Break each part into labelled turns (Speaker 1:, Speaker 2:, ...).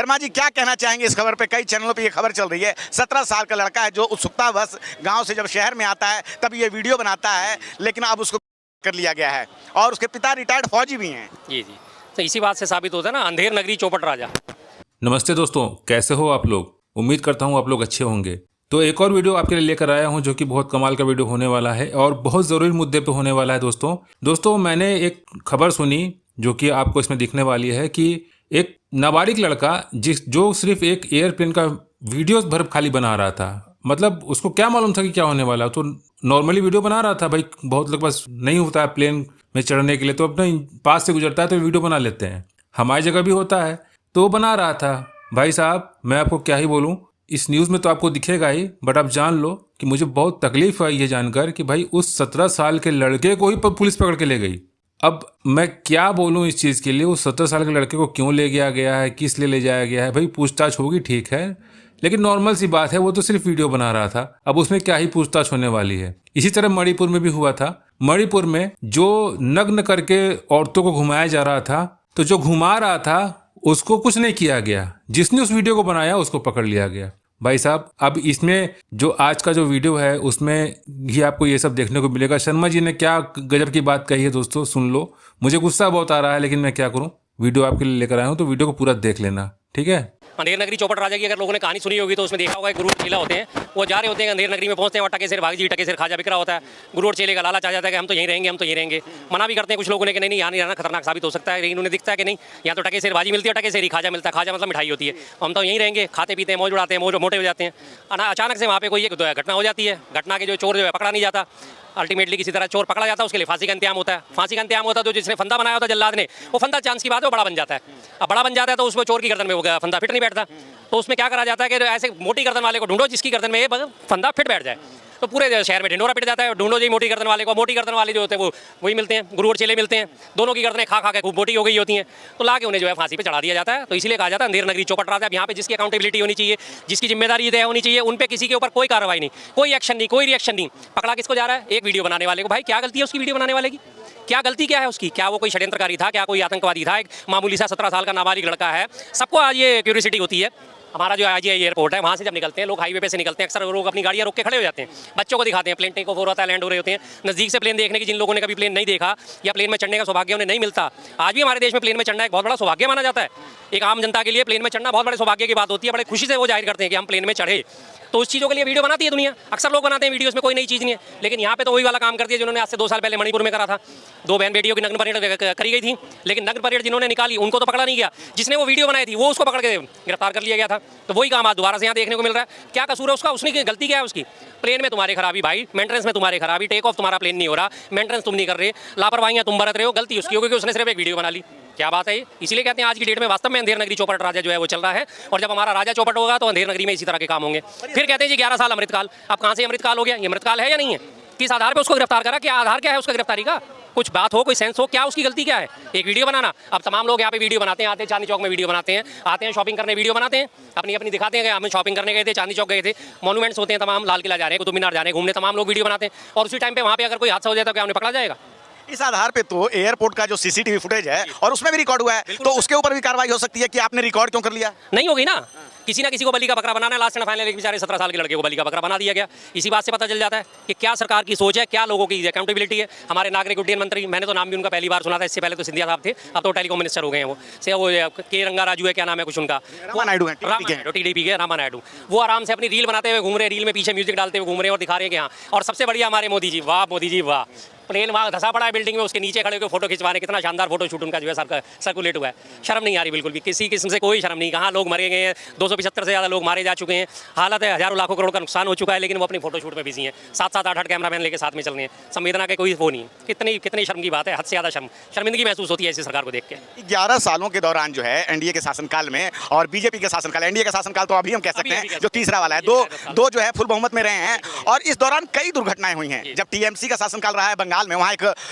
Speaker 1: शर्मा जी क्या कहना चाहेंगे इस खबर पे? कई चैनलों पे ये खबर चल रही है, 17 साल का लड़का है जो उत्सुकतावश गांव से जब शहर में आता है तब ये वीडियो बनाता है, लेकिन अब उसको कर लिया गया है और उसके पिता रिटायर्ड फौजी भी हैं।
Speaker 2: जी जी, तो इसी बात से साबित होता है ना, अंधेर नगरी चौपट राजा।
Speaker 3: नमस्ते दोस्तों, कैसे हो आप लोग? उम्मीद करता हूँ आप लोग अच्छे होंगे। तो एक और वीडियो आपके लिए लेकर आया हूँ जो कि बहुत कमाल का वीडियो होने वाला है और बहुत ज़रूरी मुद्दे पे होने वाला है। दोस्तों मैंने एक खबर सुनी जो कि आपको इसमें दिखने वाली है कि एक नाबालिग लड़का जो सिर्फ एक एयरप्लेन का वीडियो भर खाली बना रहा था। मतलब उसको क्या मालूम था कि क्या होने वाला, तो नॉर्मली वीडियो बना रहा था। भाई बहुत लोग बस नहीं होता है प्लेन में चढ़ने के लिए, तो अपने पास से गुजरता है तो वीडियो बना लेते हैं। हमारी जगह भी होता है, तो बना रहा था। भाई साहब मैं आपको क्या ही बोलूं, इस न्यूज़ में तो आपको दिखेगा ही, बट आप जान लो कि मुझे बहुत तकलीफ आई ये जानकर कि भाई उस 17 साल के लड़के को ही पुलिस पकड़ के ले गई। अब मैं क्या बोलूं इस चीज़ के लिए, उस 17 साल के लड़के को क्यों ले गया है, किस लिए ले जाया गया है? भाई पूछताछ होगी, ठीक है, लेकिन नॉर्मल सी बात है, वो तो सिर्फ वीडियो बना रहा था। अब उसमें क्या ही पूछताछ होने वाली है। इसी तरह मणिपुर में भी हुआ था। मणिपुर में जो नग्न करके औरतों को घुमाया जा रहा था, तो जो घुमा रहा था उसको कुछ नहीं किया गया, जिसने उस वीडियो को बनाया उसको पकड़ लिया गया। भाई साहब अब इसमें जो आज का जो वीडियो है उसमें ही आपको ये सब देखने को मिलेगा। शर्मा जी ने क्या गजब की बात कही है दोस्तों, सुन लो। मुझे गुस्सा बहुत आ रहा है लेकिन मैं क्या करूं, वीडियो आपके लिए लेकर आया हूं, तो वीडियो को पूरा देख लेना, ठीक है।
Speaker 2: अंधेर नगरी चौपट राजा की अगर लोगों ने कहानी सुनी होगी तो उसमें देखा होगा गुरु चेला होते हैं, वो जा रहे होते हैं अंधेर नगरी में, पहुंचते हैं और टके से भाग जी टके से खाजा बिक रहा होता है। गुरु और चेले का लालच आ जाता है कि हम तो यहीं रहेंगे, हम तो यहीं रहेंगे। मना भी करते हैं कुछ लोगों ने कि नहीं यहाँ नहीं रहना, खतरनाक साबित हो सकता है, लेकिन उन्हें दिखता है कि नहीं यहाँ तो टके से भाजी मिलती है, टके से खाजा मिलता है। खाजा मतलब मिठाई होती है, हम तो यहीं रहेंगे, खाते पीते हैं, मौज उड़ाते हैं, मोटे हो जाते हैं। अचानक से वहाँ पे कोई एक घटना हो जाती है। घटना के जो चोर जो है पकड़ा नहीं जाता, अल्टीमेटली किसी तरह चोर पकड़ा जाता है, उसके लिए फांसी का इंतजाम होता है। फांसी का इंतजाम होता है तो जिसने फंदा बनाया होता है जल्लाद ने, वो फंदा चांस की बात है वो बड़ा बन जाता है। अब बड़ा बन जाता है तो उसमें चोर की गर्दन में वो फंदा फिट नहीं बैठता, तो उसमें क्या करा जाता है कि ऐसे मोटी गर्दन वाले को ढूंढो जिसकी गर्दन में ये फंदा फिट बैठ जाए। तो पूरे शहर में ढिंडोरा पिट जाता है, ढूंढो जी मोटी गर्दन वाले को। मोटी गर्दन वाले जो होते हैं वो वही मिलते हैं, गुरु और चेले मिलते हैं। दोनों की गर्दनें खा के खूब मोटी हो गई होती हैं, तो ला के उन्हें जो है फांसी पे चढ़ा दिया जाता है। तो इसीलिए कहा जाता है अंधेर नगरी चौपट राजा। यहाँ पे जिसकी अकाउंटेबिलिटी होनी चाहिए, जिसकी जिम्मेदारी तय होनी चाहिए, उन पे किसी के ऊपर कोई कार्रवाई नहीं, कोई एक्शन नहीं, कोई रिएक्शन नहीं। पकड़ा किसको जा रहा है? एक वीडियो बनाने वाले को। भाई क्या गलती है उसकी वीडियो बनाने वाले की? क्या गलती क्या है उसकी? क्या वो कोई षड्यंत्रकारी था? क्या कोई आतंकवादी था? एक मामूली सा 17 साल का नाबालिग लड़का है। सबको आज ये क्यूरियोसिटी होती है। हमारा जो आज ये एयरपोर्ट है, वहाँ से जब निकलते हैं लोग, हाईवे पे से निकलते हैं, अक्सर लोग अपनी गाड़ियाँ रोक के खड़े हो जाते हैं, बच्चों को दिखाते हैं, प्लेन टेक ऑफ हो रहा है, लैंड हो रहे होते हैं। नज़दीक से प्लेन देखने की जिन लोगों ने कभी प्लेन नहीं देखा या प्लेन में चढ़ने का सौभाग्य उन्हें नहीं मिलता, आज भी हमारे देश में प्लेन में चढ़ना एक बहुत बड़ा सौभाग्य माना जाता है। एक आम जनता के लिए प्लेन में चढ़ना बहुत बड़े सौभाग्य की बात होती है। बड़े खुशी से वो जाहिर करते हैं कि हम प्लेन में चढ़े। तो उस चीज़ों के लिए वीडियो बनाती है दुनिया, अक्सर लोग बनाते हैं वीडियोस में, कोई नई चीज़ नहीं है। लेकिन यहाँ पे तो वही वाला काम कर दिया जिन्होंने आज से 2 साल पहले मणिपुर में करा था। 2 बहन बेटियों की नग्न परेड करी गई थी, लेकिन नग्न परेड जिन्होंने निकाली उनको तो पकड़ा नहीं गया, जिसने वो वीडियो बनाई थी वो उसको पकड़ के गिरफ्तार कर लिया गया था। तो वही काम आज दोबारा से यहाँ देखने को मिल रहा है। क्या कसूर है उसका? उसने गलती क्या है उसकी? प्लेन में तुम्हारी खराबी भाई, मेंटेनेंस में तुम्हारी खराबी, टेक ऑफ तुम्हारा प्लेन नहीं हो रहा, मेंटेनेंस तुम नहीं कर रहे, लापरवाहियाँ तुम बरत रहे हो, गलती उसकी होगी कि उसने सिर्फ एक वीडियो बना ली। क्या बात है ये? इसीलिए कहते हैं आज की डेट में वास्तव में अंधेर नगरी चौपट राजा जो है वो चल रहा है। और जब हमारा राजा चौपट होगा तो अंधेर नगरी में इसी तरह के काम होंगे। फिर कहते हैं जी 11 साल अमृतकाल। अब कहाँ से अमृतकाल हो गया? ये अमृतकाल है या नहीं है? किस आधार पे उसको गिरफ्तार करा? क्या आधार क्या है उसका गिरफ्तारी का? कुछ बात हो, कोई सेंस हो, क्या उसकी गलती क्या है? एक वीडियो बनाना। अब तमाम लोग यहाँ पे वीडियो बनाते हैं, आते हैं चांदनी चौक में वीडियो बनाते हैं, आते हैं शॉपिंग करने वीडियो बनाते हैं, अपनी अपनी दिखाते हैं कि हम शॉपिंग करने गए थे, चांदनी चौक गए थे, मॉन्यूमेंट्स होते हैं तमाम, लाल किला जा रहे हैं, कुतुब मीनार जा रहे हैं, घूमने तमाम लोग वीडियो बनाते हैं। और उसी टाइम पे वहाँ पे अगर कोई हादसा हो जाए तो क्या उन्हें पकड़ा जाएगा?
Speaker 1: इस आधार पे तो एयरपोर्ट का जो सीसीटीवी फुटेज है और उसमें भी रिकॉर्ड हुआ है, तो उसके ऊपर भी कार्रवाई हो सकती है कि आपने रिकॉर्ड क्यों कर लिया?
Speaker 2: नहीं होगी ना। किसी ना किसी को बलि का बकरा बनाना है। लास्ट एंड फाइनल एक बेचारे 17 साल के लड़के को बलि का बकरा बना दिया गया। इसी बात से पता चल जाता है कि क्या सरकार की सोच है, क्या लोगों की अकाउंटेबिलिटी है। हमारे नागरिक उड्डयन मंत्री, मैंने तो नाम भी उनका पहली बार सुना था, इससे पहले तो सिंधिया साहब थे, अब तो टेलीकॉम मिनिस्टर हो गए हैं वो के रंगा राजू है, क्या नाम है कुछ उनका, टीडीपी के रामा नायडू। वो आराम से अपनी रील बनाते हुए घूम रहे, रील में पीछे म्यूजिक डालते हुए घूम रहे हैं और दिखा रहे हैं कि हाँ। और सबसे बढ़िया हमारे मोदी जी, वाह मोदी जी वाह। प्लेन वहाँ धसा पड़ा है बिल्डिंग में, उसके नीचे खड़े होकर फोटो खिंचवा रहे, कितना शानदार फोटो शूट उनका जो है सर्कुलेट हुआ है। शर्म नहीं आ रही बिल्कुल भी, किसी किस्म से कोई शर्म नहीं। कहाँ लोग मरे गए हैं, 275 से ज़्यादा लोग मारे जा चुके हैं, हालत है हज़ारों लाखों करोड़ का नुकसान हो चुका है, लेकिन वो अपनी फोटो शूट में बिजी हैं। 7-7 8-8 कैमरामैन लेके साथ में चल रहे हैं, संवेदना के कोई वो नहीं। कितनी शर्म की बात है, हद से ज़्यादा शर्मिंदगी महसूस होती है ऐसी सरकार को देख के।
Speaker 1: 11 सालों के दौरान जो है एनडीए के शासनकाल में और बीजेपी के शासनकाल, एनडीए का शासनकाल तो अभी हम कह सकते हैं जो तीसरा वाला है, दो जो है फुल बहुमत में रहे हैं। और इस दौरान कई दुर्घटनाएं हुई हैं। जब टीएमसी का शासनकाल रहा है, बंगाल बंगाल में, वहाँ एक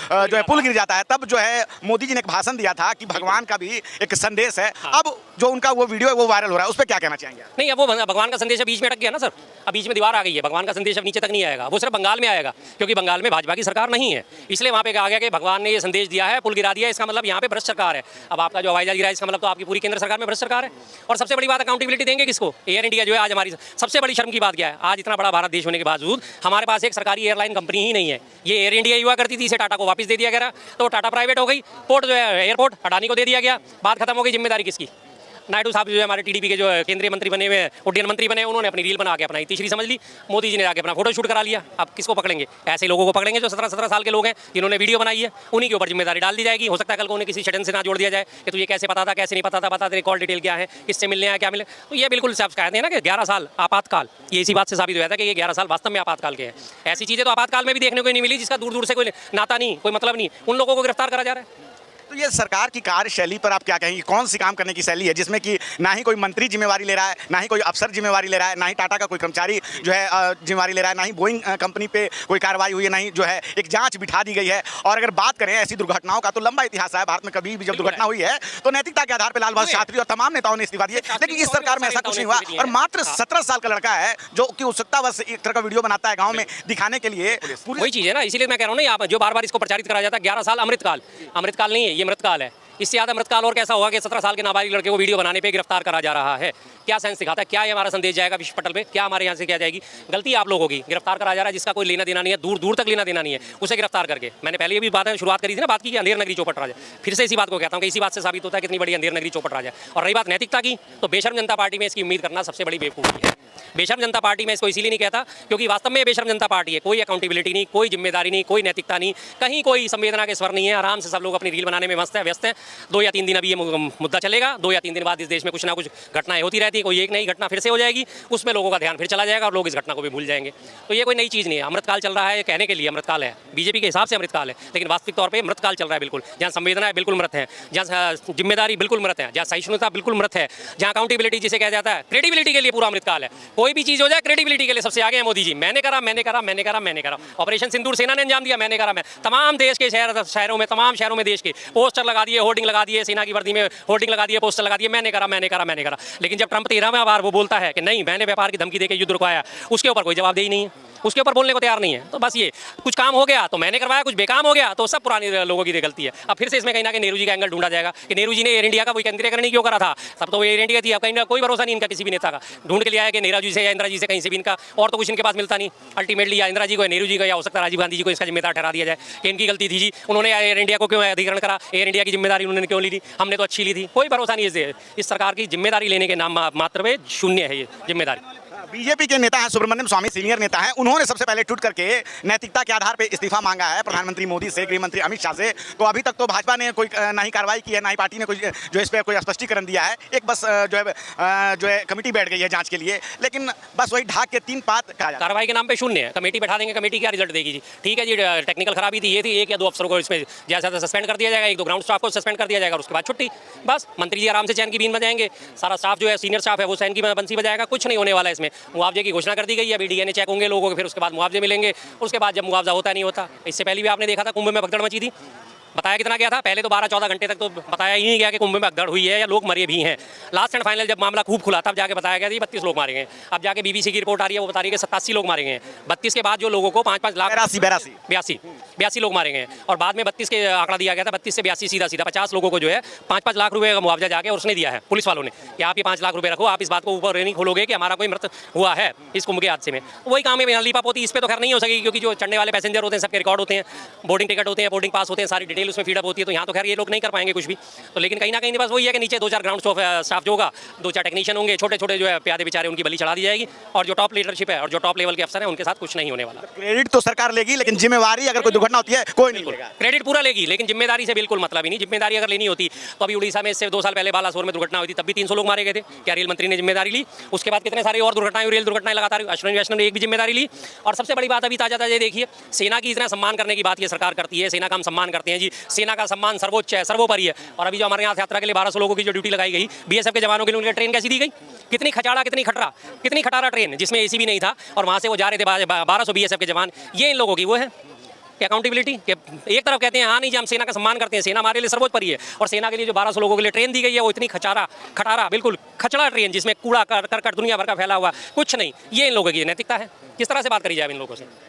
Speaker 1: जो है पुल गिर जाता है, तब जो है मोदी जी ने एक भाषण दिया था कि भगवान का भी एक संदेश है। अब जो उनका वो वीडियो है वो वायरल हो रहा है, उस पर क्या कहना चाहेंगे?
Speaker 2: नहीं, अब वो भगवान का संदेश बीच में अटक गया ना सर। अब बीच में दीवार आ गई है, भगवान का संदेश अब नीचे तक नहीं आएगा, वो सिर्फ बंगाल में आएगा, क्योंकि बंगाल में भाजपा की सरकार नहीं है, इसलिए वहाँ पे कहा गया कि भगवान ने ये संदेश दिया है, पुल गिरा दिया, इसका मतलब यहाँ पे भ्रष्ट सरकार है। अब आपका जो हवाई जहाज गिरा है, इसका मतलब तो आपकी पूरी केंद्र सरकार में भ्रष्ट सरकार है। और सबसे बड़ी बात, अकाउंटेबिलिटी देंगे किसको? एयर इंडिया जो है आज हमारी सबसे बड़ी शर्म की बात क्या है, आज इतना बड़ा भारत देश होने के बावजूद हमारे पास एक सरकारी एयरलाइन कंपनी ही नहीं है। ये एयर इंडिया हुआ करती थी, इसे टाटा को वापस दे दिया गया, तो टाटा प्राइवेट हो गई। पोर्ट जो है एयरपोर्ट अडानी को दे दिया गया, बात खत्म हो गई। जिम्मेदारी किसकी? नायडू साहब जो है हमारे टीडीपी के जो केंद्रीय मंत्री बने हुए हैं, उड्डयन मंत्री बने, उन्होंने अपनी रील बना के अपना तीसरी समझ ली। मोदी जी ने जाके अपना फोटो शूट करा लिया। अब किसको पकड़ेंगे? ऐसे लोगों को पकड़ेंगे जो 17 साल के लोग हैं, जिन्होंने वीडियो बनाई है, उन्हीं के ऊपर जिम्मेदारी डाल दी जाएगी। हो सकता है कल को उन्हें किसी षड्यंत्र से ना जोड़ दिया जाए कि तुझे कैसे पता था, कैसे नहीं पता था, बता तेरी कॉल डिटेल क्या है, किससे मिलने आया, क्या मिले। तो ये बिल्कुल साफ कहते हैं ना कि 11 साल आपातकाल, ये इसी बात से साबित हुआ था कि ये 11 साल वास्तव में आपातकाल के हैं। ऐसी चीज़ें तो आपातकाल में भी देखने को नहीं मिली, जिसका दूर दूर से कोई नाता नहीं, कोई मतलब नहीं, उन लोगों को गिरफ्तार करा जा रहा है।
Speaker 1: तो ये सरकार की कार्यशैली पर आप क्या कहेंगे? कौन सी काम करने की शैली है जिसमें कि ना ही कोई मंत्री जिम्मेवारी ले रहा है, ना ही कोई अफसर जिम्मेवारी ले रहा है, ना ही टाटा का कोई कर्मचारी जो है जिम्मेवारी ले रहा है, ना ही बोइंग कंपनी पे कोई कार्रवाई हुई है, ना ही जो है एक जांच बिठा दी गई है। और अगर बात करें ऐसी दुर्घटनाओं का, तो लंबा इतिहास है भारत में, कभी भी जब दुर्घटना हुई है तो नैतिकता के आधार पर लाल बहादुर शास्त्री और तमाम नेताओं ने इस्तीफा दिए, लेकिन इस सरकार में ऐसा कुछ नहीं हुआ। और मात्र 17 साल का लड़का है जो कि उत्सुकतावश एक तरह का वीडियो बनाता है गाँव में दिखाने के लिए।
Speaker 2: वही चीज़ है ना, इसीलिए मैं कह रहा हूँ ना, आप जो बार बार इसको प्रचारित करा जाता है 11 साल अमृतकाल, अमृतकाल नहीं है, ये मृतकाल है। इससे ज़्यादा अमृतकाल और कैसा होगा कि 17 साल के नाबालिग लड़के को वीडियो बनाने पे गिरफ्तार करा जा रहा है। क्या सेंस दिखाता है? क्या ये हमारा संदेश जाएगा विश्व पटल पे? क्या हमारे यहाँ से क्या जाएगी? गलती आप लोगों की, गिरफ्तार करा जा रहा है जिसका कोई लेना देना नहीं है, दूर दूर तक लेना देना नहीं है, उसे गिरफ्तार करके। मैंने पहले ये भी बात शुरुआत करी थी ना, बात की कि अंधेर नगरी चौपट राज है। फिर से इसी बात को कहता हूँ कि इसी बात से साबित होता है कितनी बड़ी अंधेर नगरी चौपट राज है। और रही बात नैतिकता की, तो बेशर्म जनता पार्टी में इसकी उम्मीद करना सबसे बड़ी बेवकूफ़ी है। बेशर्म जनता पार्टी में इसको इसीलिए नहीं कहता क्योंकि वास्तव में बेशर्म जनता पार्टी है। कोई अकाउंटेबिलिटी नहीं, कोई जिम्मेदारी नहीं, कोई नैतिकता नहीं, कहीं कोई संवेदना के स्वर नहीं है। आराम से सब लोग अपनी रील बनाने में व्यस्त हैं। 2 या 3 दिन अभी ये मुद्दा चलेगा, 2 या 3 दिन बाद इस देश में कुछ ना कुछ घटनाएं होती रहती है। कोई एक नई घटना फिर से हो जाएगी, उसमें लोगों का ध्यान फिर चला जाएगा और लोग इस घटना को भी भूल जाएंगे। तो ये कोई नई चीज़ नहीं है। अमृतकाल चल रहा है कहने के लिए अमृतकाल है, बीजेपी के हिसाब से अमृतकाल है, लेकिन वास्तविक तौर पर मृतकाल चल रहा है। बिल्कुल जहाँ संवेदना बिल्कुल मृत है, जहाँ जिम्मेदारी बिल्कुल मृत है, जहाँ सहिष्णुता बिल्कुल मृत है, जहाँ अकाउंटेबिलिटी जिसे कहा जाता है, क्रेडिबिलिटी के लिए पूरा अमृतकाल है। कोई भी चीज़ हो जाए क्रेडिबिलिटी के लिए सबसे आगे है मोदी जी। मैंने करा। ऑपरेशन सिंदूर सेना ने अंजाम दिया, मैंने करा। मैं तमाम देश के शहरों में, तमाम शहरों में देश के पोस्टर लगा दिए, होर्डिंग लगा दिए, सेना की वर्दी में होर्डिंग लगा दिए, पोस्टर लगा दिए, मैंने करा। लेकिन जब ट्रंप 13वां बार वो बोलता है कि नहीं मैंने व्यापार की धमकी देकर युद्ध रुकवाया, उसके ऊपर कोई जवाब दे ही नहीं है, उसके ऊपर बोलने को तैयार नहीं है। तो बस ये कुछ काम हो गया तो मैंने करवाया, कुछ बेकाम हो गया तो सब पुराने लोगों की गलती है। अब फिर से इसमें कहीं ना कहीं नेहरू जी का एंगल ढूंढा जाएगा कि नेहरू जी ने एयर इंडिया का कोई केंद्रीकरण क्यों करा था, तब तो वो एयर इंडिया थी। अब कहीं कोई भरोसा नहीं इनका किसी भी नेता का। ढूंढ के लिया है कि नेहरू जी से या इंदिरा जी से, कहीं से भी इनका और तो कुछ इनके पास मिलता नहीं। अल्टीमेटली या इंदिरा जी को, नेहरू जी को, या हो सकता है राजीव गांधी जी को इसका जिम्मेदार ठहरा दिया जाए कि इनकी गलती थी जी, उन्होंने एयर इंडिया को क्यों अधिग्रहण करा, एयर इंडिया की जिम्मेदारी उन्होंने क्यों ली थी, हमने तो अच्छी ली थी। कोई भरोसा नहीं है इस सरकार की जिम्मेदारी लेने के नाम मात्र में शून्य है ये जिम्मेदारी।
Speaker 1: बीजेपी के नेता हैं सुब्रमण्यम स्वामी, सीनियर नेता हैं, उन्होंने सबसे पहले ट्वीट करके नैतिकता के आधार पे इस्तीफा मांगा है प्रधानमंत्री मोदी से, गृह मंत्री अमित शाह से। तो अभी तक तो भाजपा ने कोई ना ही कार्रवाई की है, ना ही पार्टी ने कोई जो इस पर कोई स्पष्टीकरण दिया है। एक बस जो है कमेटी बैठ गई है जांच के लिए, लेकिन बस वही ढाक के 3 बात कहा जाता है।
Speaker 2: कार्रवाई के नाम पे शून्य है। कमेटी बैठा देंगे, कमेटी क्या रिजल्ट देगी जी? ठीक है जी, टेक्निकल खराबी थी, ये थी, 1 या 2 अफसरों को इसमें जैसा सस्पेंड कर दिया जाएगा, 1-2 ग्राउंड स्टाफ को सस्पेंड कर दिया जाएगा, उसके बाद छुट्टी। बस मंत्री जी आराम से चैन की बीन बजाएंगे, सारा स्टाफ जो है सीनियर स्टाफ है वो चैन की बंसी बजाएगा। कुछ नहीं होने वाला है इसमें। मुआवजे की घोषणा कर दी गई है, अभी डीएनए चेक होंगे लोगों के, फिर उसके बाद मुआवजे मिलेंगे। उसके बाद जब मुआवजा होता नहीं होता, इससे पहले भी आपने देखा था कुंभ में भगदड़ मची थी, बताया कितना गया था? पहले तो 12-14 घंटे तक तो बताया ही नहीं गया कि कुंभ में भगदड़ हुई है या लोग मरे भी हैं। लास्ट एंड फाइनल जब मामला खूब खुला तब जाके बताया गया कि 32 लोग मारे गए। अब जाके बीबीसी की रिपोर्ट आ रही है, वो बता रही है कि 87 लोग मारे गए हैं। 32 के बाद जो लोगों को 5-5 लाख 82 लोग मारे गए हैं, और बाद में 32 के आंकड़ा दिया गया था, 32 से 82 सीधा 50 लोगों को जो है 5-5 लाख रुपए का मुआवजा जाके उसने दिया है, पुलिस वालों ने, कि आप ये 5 लाख रुपए रखो, आप इस बात को ऊपर नहीं खोलोगे कि हमारा कोई मृत हुआ है इस कुंभ के हादसे में। वही काम है लीपा पोती, इस पर तो खैर नहीं हो सकेगी क्योंकि जो चढ़ने वाले पैसेंजर होते हैं सबके रिकॉर्ड होते हैं, बोर्डिंग टिकट होते हैं, बोर्डिंग पास होते हैं, सारी डिटेल उसमें फीडअप होती है। तो यहाँ तो खैर ये लोग नहीं कर पाएंगे कुछ भी। तो लेकिन कहीं ना कहीं बस वही है कि नीचे 2-4 ग्राउंड स्टाफ जो होगा, 2-4 टेक्नीशियन होंगे, छोटे जो है प्यादे बेचारे, उनकी बलि चढ़ा दी जाएगी, और जो टॉप लीडरशिप है और जो टॉप लेवल के अफसर हैं उनके साथ कुछ नहीं होने वाला।
Speaker 1: क्रेडिट तो सरकार लेगी, लेकिन जिम्मेवारी अगर कोई दुर्घटना होती है कोई नहीं लेगा।
Speaker 2: क्रेडिट पूरा लेगी, लेकिन जिम्मेदारी से बिल्कुल मतलब ही नहीं। जिम्मेदारी अगर लेनी होती तो अभी उड़ीसा में इससे 2 साल पहले बालासोर में दुर्घटना हुई थी, तब भी 300 लोग मारे गए थे। क्या रेल मंत्री ने जिम्मेदारी ली? उसके बाद कितने सारे और दुर्घटनाएं, रेल दुर्घटनाएं लगातार, अश्विनी वैष्णव ने एक भी जिम्मेदारी ली। और सबसे बड़ी बात अभी ताजा देखिए, सेना की इतना सम्मान करने की बात ये सरकार करती है, सेना का हम सम्मान करते हैं जी, सेना का सम्मान सर्वोच्च है, सर्वोपरि है। और अभी जो हमारे यहाँ यात्रा के लिए 1200 लोगों की जो ड्यूटी लगाई गई, बीएसएफ के जवानों के लिए उनकी ट्रेन कैसी दी गई? कितनी खचाड़ा, कितनी खटारा ट्रेन, जिसमें एसी भी नहीं था, और वहाँ से वो जा रहे थे 1200 बीएसएफ के जवान। ये इन लोगों की वो है कि अकाउंटेबिलिटी कि एक तरफ कहते हैं हाँ नहीं जी हम सेना का सम्मान करते हैं, सेना हमारे लिए सर्वोपरि है, और सेना के लिए जो 1200 लोगों के लिए ट्रेन दी गई है वो इतनी खटारा बिल्कुल खचड़ा ट्रेन जिसमें कूड़ा करकट दुनिया भर का फैला हुआ कुछ नहीं, ये इन लोगों की नैतिकता है? किस तरह से बात करी जाए इन लोगों से?